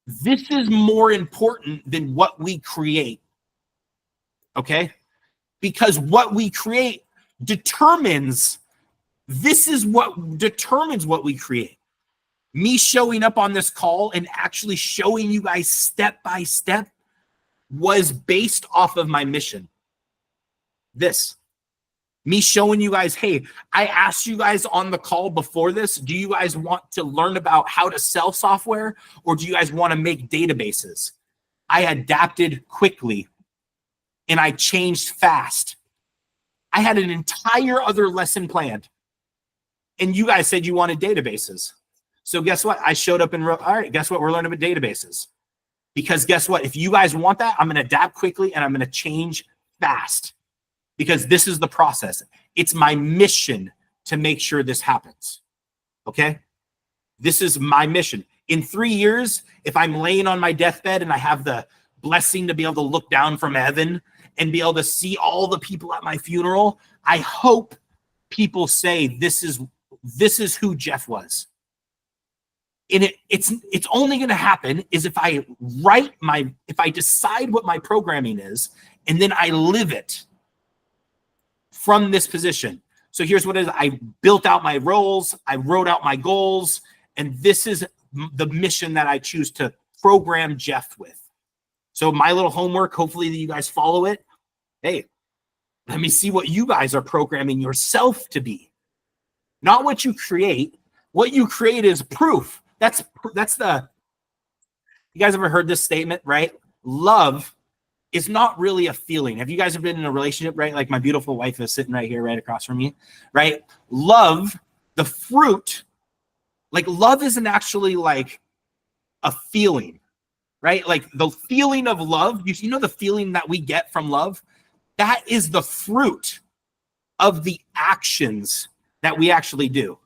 This is more important than what we create. Okay? Because what we create determines, this is what determines what we create. Me showing up on this call and actually showing you guys step by step was based off of my mission. This. Me showing you guys, hey, I asked you guys on the call before this, do you guys want to learn about how to sell software, or do you guys want to make databases? I adapted quickly and I changed fast. I had an entire other lesson planned, and you guys said you wanted databases. So guess what? I showed up and wrote, all right, guess what? We're learning about databases. Because guess what? If you guys want that, I'm going to adapt quickly and I'm going to change fast. Because this is the process. It's my mission to make sure this happens. Okay? This is my mission. In 3 years, if I'm laying on my deathbed and I have the blessing to be able to look down from heaven and be able to see all the people at my funeral, I hope people say this is who Jeff was. And it's only going to happen is if I decide what my programming is, and then I live it from this position. So here's what it is. I built out my roles, I wrote out my goals, and this is the mission that I choose to program Jeff with. So my little homework, hopefully that you guys follow it. Hey, let me see what you guys are programming yourself to be. Not what you create. What you create is proof. That's the, you guys ever heard this statement, right? Love is not really a feeling. Have you guys ever been in a relationship, right? Like my beautiful wife is sitting right here, right across from me, right? Love, the fruit, like love isn't actually like a feeling, right? Like the feeling of love, you know the feeling that we get from love? That is the fruit of the actions that we actually do.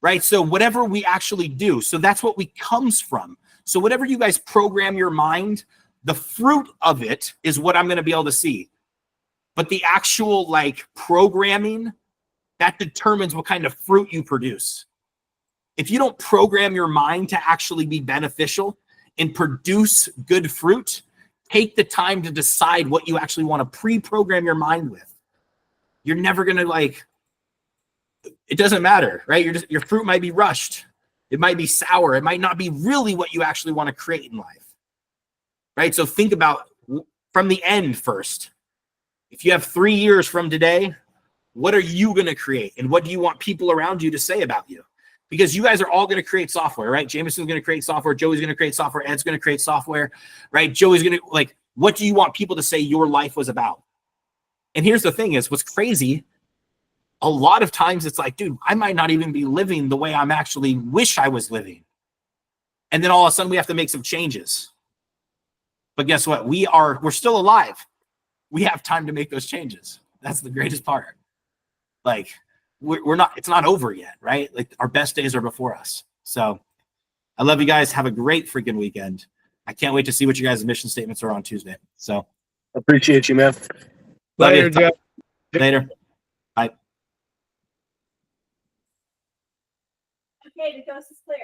Right? So whatever we actually do, so that's what we comes from. So whatever you guys program your mind, the fruit of it is what I'm going to be able to see. But the actual like programming, that determines what kind of fruit you produce. If you don't program your mind to actually be beneficial and produce good fruit, take the time to decide what you actually want to pre-program your mind with. You're never going to like, it doesn't matter, right? Your fruit might be rushed. It might be sour. It might not be really what you actually want to create in life, right? So think about from the end first. If you have 3 years from today, what are you going to create? And what do you want people around you to say about you? Because you guys are all going to create software, right? Jameson's going to create software. Joey's going to create software. Ed's going to create software, right? Joey's going to, like, what do you want people to say your life was about? And here's the thing is, what's crazy, a lot of times it's like, dude, I might not even be living the way I'm actually wish I was living. And then all of a sudden we have to make some changes. But guess what? We're still alive. We have time to make those changes. That's the greatest part. Like we're not, it's not over yet, right? Like our best days are before us. So I love you guys. Have a great freaking weekend. I can't wait to see what you guys' mission statements are on Tuesday. So Appreciate you, man. Later, Jeff. Later. Bye. Okay, the coast is clear.